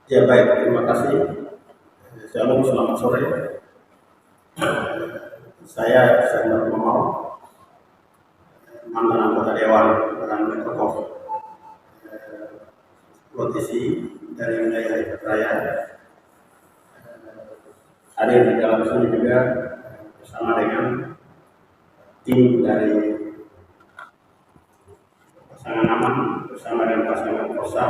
Ya baik, terima kasih. Shalom, selamat sore. Saya Sender Momau, mantan anggota Dewan dan tokoh politisi dari wilayah Raya. Hadir di dalam sini juga bersama dengan tim dari pasangan Aman bersama dengan pasangan Kosa.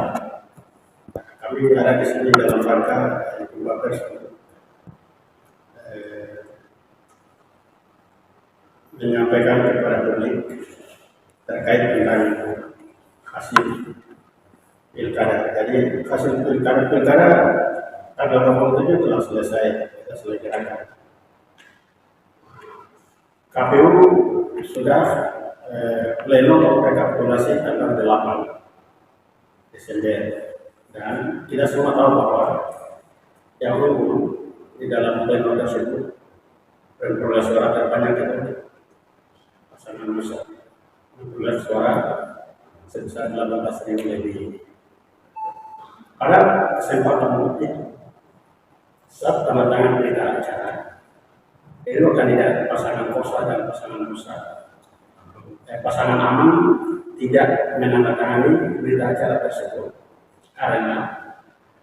Kami ada di sini dalam rangka Wapres menyampaikan kepada publik terkait dengan hasil pilkada. Jadi hasil pilkada tanggal 27 telah selesai, kita selenggarakan. KPU sudah pleno rekapitulasi tanggal 8 Desember. Dan kita semua tahu bahwa yang unggul di dalam pleno tersebut peroleh suara terbanyak itu pasangan Musa, memperoleh suara sebesar 18.000 lebih. Pada kesempatan itu, saat tanda tangan berita acara, itu kandidat pasangan Kosa dan pasangan Musa, pasangan Aman tidak menandatangani berita acara tersebut. Karena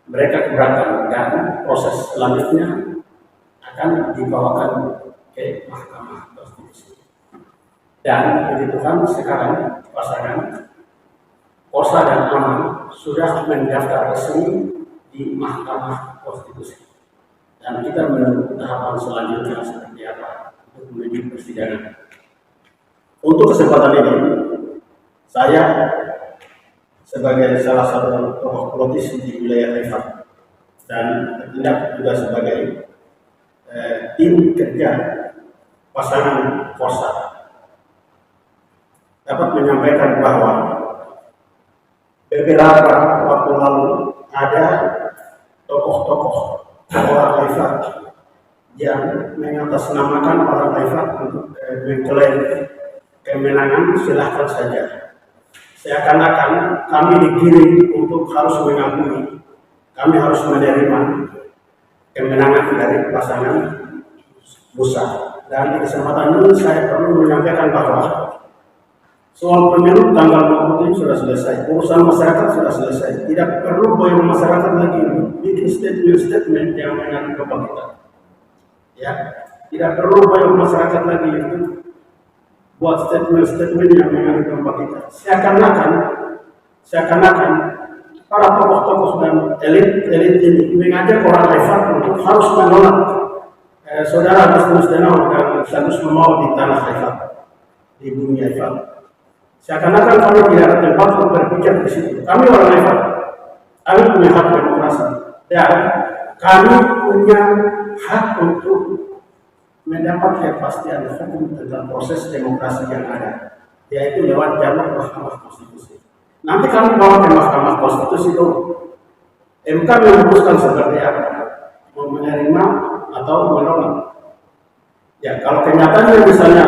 mereka keberatan dan proses selanjutnya akan dibawakan ke Mahkamah Konstitusi. Dan puji Tuhan sekarang pasangan Kosa dan Aman sudah mendaftar resmi di Mahkamah Konstitusi. Dan kita menunggu tahapan selanjutnya seperti apa untuk menuju persidangan. Untuk kesempatan ini, saya sebagai salah satu tokoh politis di wilayah Rifat dan bertindak juga sebagai tim kerja pasangan Kosa dapat menyampaikan bahwa beberapa waktu lalu ada tokoh-tokoh orang Rifat yang mengatasnamakan orang Rifat untuk mengklaim kemenangan. Silahkan saja. Seakan-akan kami digiring untuk harus mengakui, kami harus menerima kemenangan dari pasangan Musa. Dan di kesempatan ini saya perlu menyampaikan bahwa soal pemilu tanggal 27 sudah selesai, urusan masyarakat sudah selesai. Tidak perlu boyong masyarakat lagi bikin statement yang mengandung kebangkitan. Ya, tidak perlu boyong masyarakat lagi itu buat statement yang mengandung kebangkitan. Seakan-akan para tokoh-tokoh dan elit ini mengajak orang Rifat untuk harus menolak saudara Agustinus Denau dan Agus Momau di tanah Rifat, di bumi Rifat. Seakan-akan kami tidak ada tempat untuk berpikir di situ. Kami orang Rifat, kami punya hak demokrasi dan kami punya hak untuk mendapat kepastian hukum tentang proses demokrasi yang ada, yaitu lewat jalur Mahkamah Konstitusi. Nanti kami bawa ke Mahkamah Konstitusi itu, MK memutuskan seperti apa, mau menerima atau menolak. Ya, kalau kenyataannya misalnya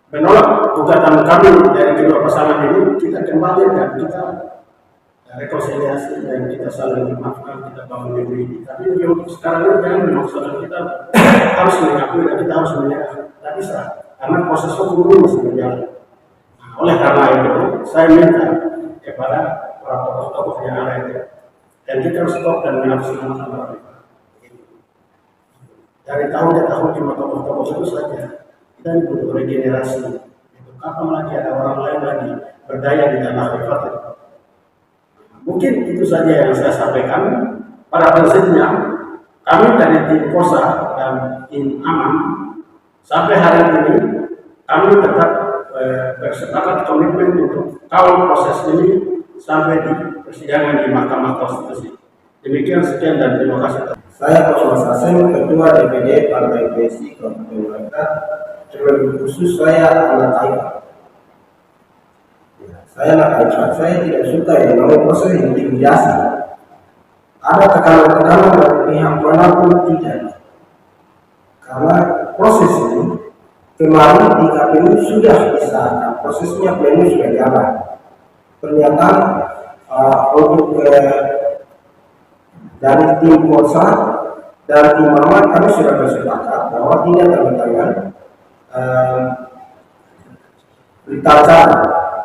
menolak gugatan kami dari kedua pasangan ini, kita kembali dan kita rekonsiliasi dan kita saling memaafkan, kita bangun negeri ini. Tapi untuk sekarang ini jangan memaksakan kita harus mengakui dan kita harus menyerah. Tidak bisa, karena proses hukum ini masih berjalan. Nah, oleh karena itu, saya minta kepada para tokoh-tokoh yang ada itu, dan kita harus stop dan mengatasnamakan orang itu. Dari tahun ke tahun cuma tokoh-tokoh itu saja. Kita butuh regenerasi. Kapan lagi ada orang lain lagi berdaya di tanah Rifat? Mungkin itu saja yang saya sampaikan. Pada prinsipnya, kami dari tim Kosa dan tim Aman sampai hari ini kami tetap bersepakat komitmen untuk kawal proses ini sampai di persidangan di Mahkamah Konstitusi. Demikian, sekian dan terima kasih. Saya Pak Hasan, Ketua DPD Partai PSI Kabupaten Lombok. Terlebih khusus saya anak Taifat. Saya anak Taifat. Saya tidak suka yang namanya proses intimidasi. Ada tekanan-tekanan dari pihak manapun tidak. Karena proses ini kemarin di KPU sudah disahkan, prosesnya pleno sudah jalan. Ternyata untuk dari tim Polsa dan tim Mamat kami sudah bersepakat bahwa tidak tanda tangan berita acara,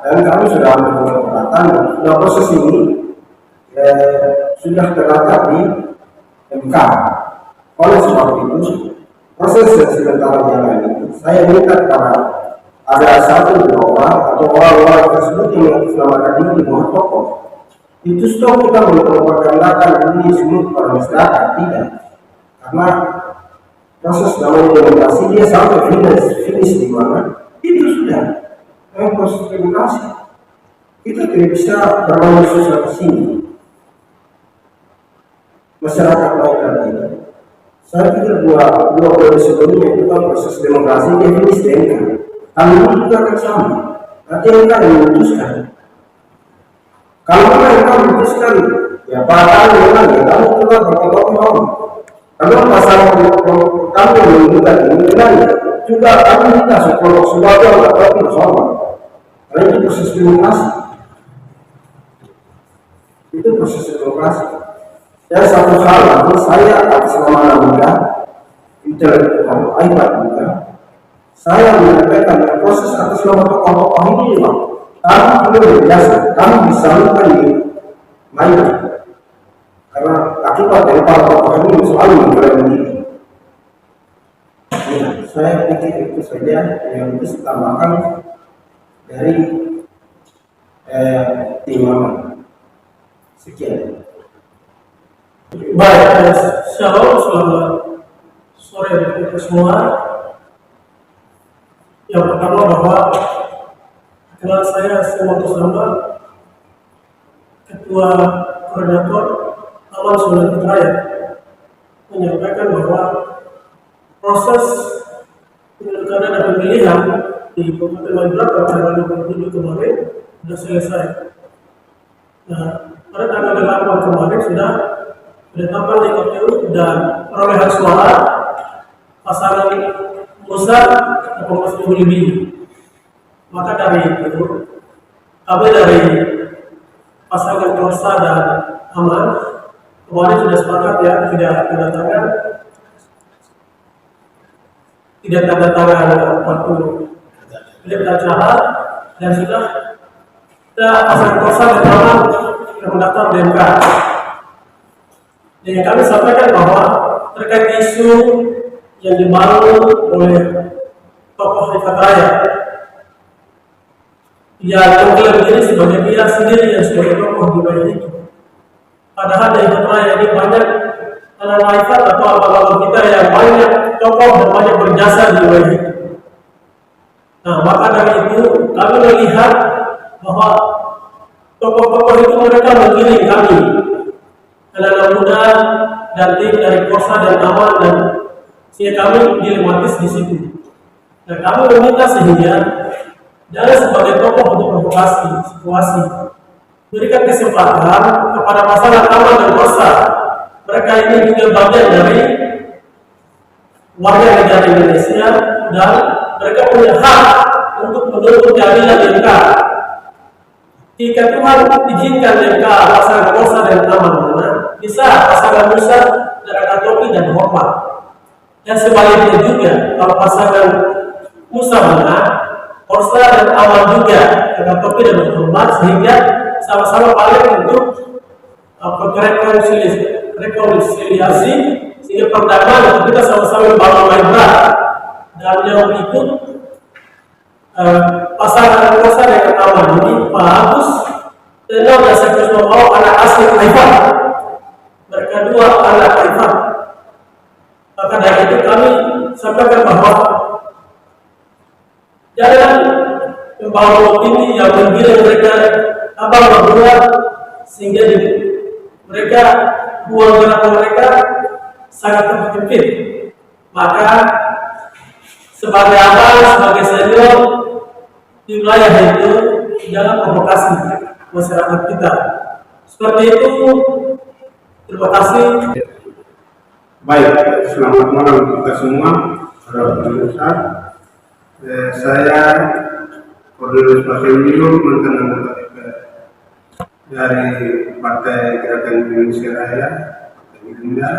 dan kami sudah membuat kesepakatan dan sudah proses ini sudah terletak di MK. Oleh sebab itu, proses yang sementara jalan itu saya minta kepada ada satu dua orang atau orang-orang tersebut yang mengatasnamakan diri di bawah tokoh itu stop kita mempropagandakan ini semua kepada masyarakat, tidak, karena proses namanya demokrasi dia sampai finish di mana itu sudah proses demokrasi, kita tidak bisa bermain susah ke sini masyarakat lain lagi. Saya pikir dua periode sebelumnya itu kan proses demokrasi dia finish di MK. Kami juga akan sama. Nanti MK yang memutuskan. Kalau MK memutuskan, ya padahal memang ya kami juga berkomitmen. Kalau masalah kami yang menentukan ini juga kami minta sesuatu yang dapat bersama. Karena itu proses demokrasi. Itu proses demokrasi. Dan satu hal lagi, saya atas nama muda intelektual Aibat juga, saya menyampaikan proses atas nama tokoh-tokoh ini memang kami belum biasa, kami bisa lupa di mainan karena akibat dari para tokoh ini selalu mengklaim diri. Saya pikir itu saja yang bisa tambahkan dari tim Mamat. Sekian. Baik, shalom, selamat sore untuk semua. Yang pertama bahwa kenal saya Semotus Lamba, Ketua Koordinator Taman Sunan Putraya, menyampaikan bahwa proses pilkada dan pemilihan di Kabupaten Madura pada tanggal 27 kemarin sudah selesai. Nah, pada tanggal 8 kemarin sudah penetapan di KPU dan perolehan suara pasangan Musa atau Mas lebih. Maka dari itu, kami dari pasangan Korsa dan Aman kemarin sudah sepakat ya tidak tanda tangan waktu acara dan sudah pasangan Korsa dan Aman yang mendaftar di MK. Dan kami sampaikan bahwa terkait isu yang dibangun oleh tokoh Rifat Raya yang mengklaim diri sebagai dia sendiri yang sebagai tokoh di wilayah itu. Padahal di Rifat Raya ini banyak anak Rifat atau abang-abang kita yang banyak tokoh dan banyak berjasa di wilayah itu. Nah, maka dari itu kami melihat bahwa tokoh-tokoh itu mereka mengiring kami anak-anak muda dan tim dari Korsa dan Aman dan sehingga kami dilematis di situ. Nah, kami meminta sehingga jangan sebagai tokoh untuk provokasi situasi, berikan kesempatan kepada pasangan Aman dan Korsa. Mereka ini juga bagian dari warga negara Indonesia dan mereka punya hak untuk menuntut keadilan di MK. Jika Tuhan izinkan MK pasangan Korsa dan Aman menang, bisa pasangan Musa dan Akatopi dan hormat. Dan sebaliknya juga kalau pasangan Musa menang, Korsa dan Aman juga Akatopi dan hormat sehingga sama-sama balik untuk rekonsiliasi sehingga perdamaian kita sama-sama membangun Madura dan yang ikut pasangan Korsa dengan Aman ini Pak Agus tenang dan serius membawa anak asli Rifat. Mereka dua anak Rifat. Maka dari itu kami sampaikan bahwa jangan membawa opini yang menggiring mereka abang berdua sehingga mereka dua gerakan mereka sangat terkejut. Maka sebagai abang, sebagai senior di wilayah itu jangan provokasi masyarakat kita. Seperti itu. Terima kasih. Baik, selamat malam kita semua. Saudara pemirsa, saya Cornelius Pasewilo, mantan anggota DPR dari Partai Gerakan Indonesia Raya Gerindra.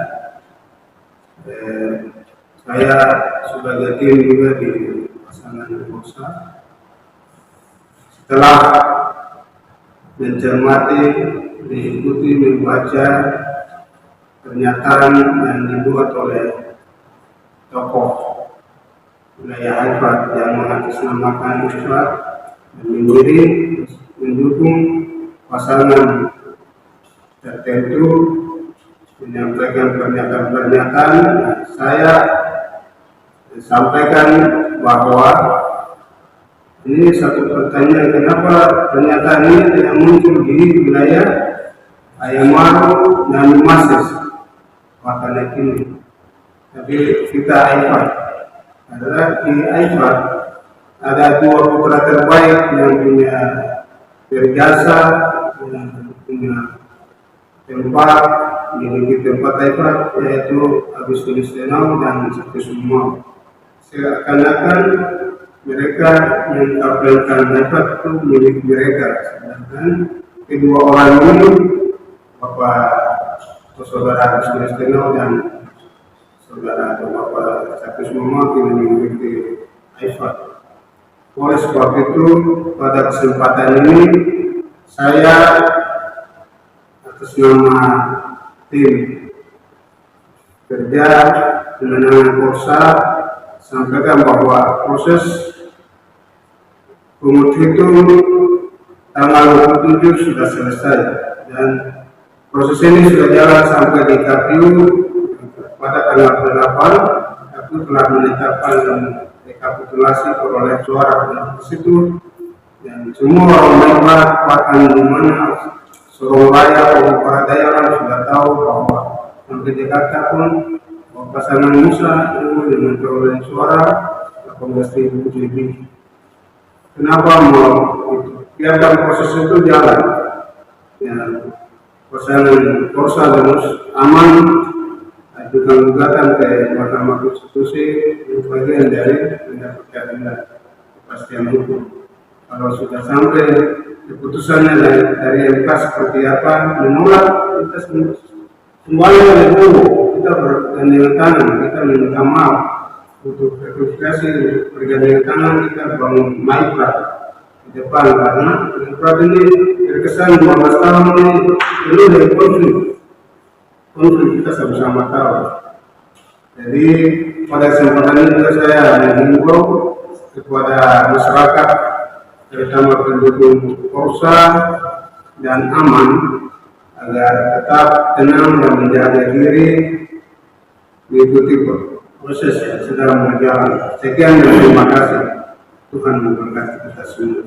Saya sebagai tim juga di pasangan Bursa. Setelah mencermati, diikuti, membaca pernyataan yang dibuat oleh tokoh wilayah Haifat yang mengatasnamakan Haifat dan mendukung pasangan tertentu, menyampaikan pernyataan-pernyataan. Saya sampaikan bahwa ini satu pertanyaan, kenapa pernyataan ini tidak muncul di wilayah Ayamaru dan Masis Wakanek ini, tapi kita Haifat adalah di Haifat ada dua putra terbaik yang punya berjasa, yang punya tempat memiliki tempat Haifat, yaitu Agustinus Tenau dan Sakti Sumau. Seakan-akan mereka mengkapelkan Haifat itu milik mereka, sedangkan kedua orang ini, Bapak atau Saudara Agustinus Tenau dan Saudara atau Bapak Sakti Sumau tidak memiliki Haifat. Oleh sebab itu, pada kesempatan ini saya atas nama tim kerja pemenangan Bursa sampaikan bahwa proses pungut hitung tanggal 27 sudah selesai dan proses ini sudah jalan sampai di KPU pada tanggal 8. KPU telah menetapkan dan rekapitulasi perolehan suara di situ, dan semua orang Haifat bahkan di mana Sorong Raya atau Paradaya sudah tahu bahwa sampai Jakarta pun pasangan Musa itu dengan perolehan suara 18.000 lebih. Kenapa mau itu? Biarkan proses itu jalan. Ya, pasangan Bursa harus aman, ajukan gugatan ke Mahkamah Konstitusi, itu bagian dari mendapat keadilan, kepastian hukum. Kalau sudah sampai keputusannya dari MK seperti apa, menolak, kita semuanya oleh dulu, kita bergandengan tangan, kita minta maaf untuk verifikasi bergandengan tangan, kita bangun Maiprat di depan, karena Maiprat ini terkesan 12 tahun ini penuh dari konflik kita sama-sama tahu. Jadi pada kesempatan ini juga saya menghimbau kepada masyarakat, terutama pendukung Bursa dan aman, agar tetap tenang dan menjaga diri, mengikuti proses yang sedang berjalan. Sekian dan terima kasih. Tuhan memberkati kita semua.